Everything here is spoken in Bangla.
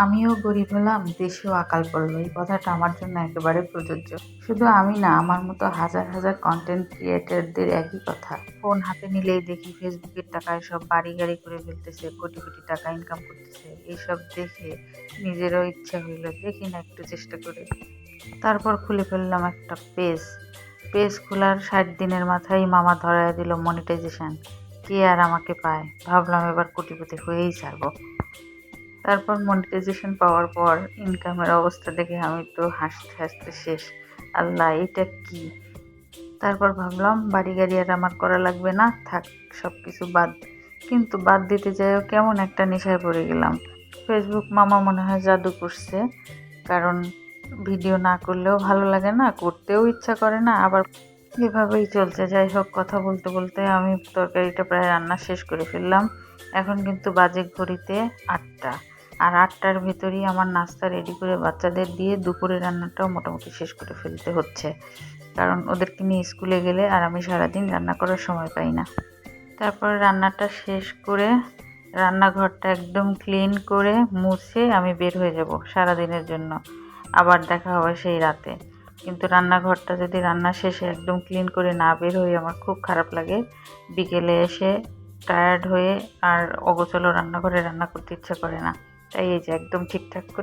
আমিও গরিব হলাম, দেশেও আকাল পড়ল। এই কথাটা আমার জন্য একেবারে প্রযোজ্য। শুধু আমি না, আমার মতো হাজার হাজার কন্টেন্ট ক্রিয়েটরদের একই কথা। ফোন হাতে নিলেই দেখি ফেসবুকের টাকায় সব বাড়ি গাড়ি করে ফেলতেছে, কোটি কোটি টাকা ইনকাম করতেছে। এইসব দেখে নিজেরও ইচ্ছা হইল, দেখি না একটু চেষ্টা করে। তারপর খুলে ফেললাম একটা পেজ। পেজ খোলার 60 দিনের মাথায় মামা ধরায় দিল মনিটাইজেশন। কে আর আমাকে পায়? ভাবলাম এবার কোটিপতি হয়েই ছাড়বো। তারপর মনিটাইজেশন পাওয়ার পর ইনকামের অবস্থা দেখে আমি তো হাসতে হাসতে শেষ। আল্লাহ, এটা কি! তারপর ভাবলাম বাড়ি গাড়ি আর আমার করা লাগবে না, থাক সব কিছু বাদ। কিন্তু বাদ দিতে যাইও কেমন একটা নেশায় পড়ে গেলাম। ফেসবুক মামা মনে হয় জাদু করছে, কারণ ভিডিও না করলেও ভালো লাগে না, করতেও ইচ্ছা করে না, আবার এভাবেই চলছে। যাই হোক, কথা বলতে বলতে আমি তরকারিটা প্রায় রান্না শেষ করে ফেললাম। এখন কিন্তু বাজে ঘড়িতে 8টা, আর 8টার ভেতরেই আমার নাস্তা রেডি করে বাচ্চাদের দিয়ে দুপুরে রান্নাটাও মোটামুটি শেষ করে ফেলতে হচ্ছে, কারণ ওদেরকে নিয়ে স্কুলে গেলে আর আমি সারাদিন রান্না করার সময় পাই না। তারপর রান্নাটা শেষ করে রান্নাঘরটা একদম ক্লিন করে মুছে আমি বের হয়ে যাব সারাদিনের জন্য। আবার দেখা হবে সেই রাতে। কিন্তু রান্নাঘরটা যদি রান্না শেষে একদম ক্লিন করে না বের হই, আমার খুব খারাপ লাগে। বিকেলে এসে টায়ার্ড হয়ে আর অগোছালো রান্নাঘরে রান্না করতে ইচ্ছা করে না। তাই এই যে একদম ঠিকঠাক করে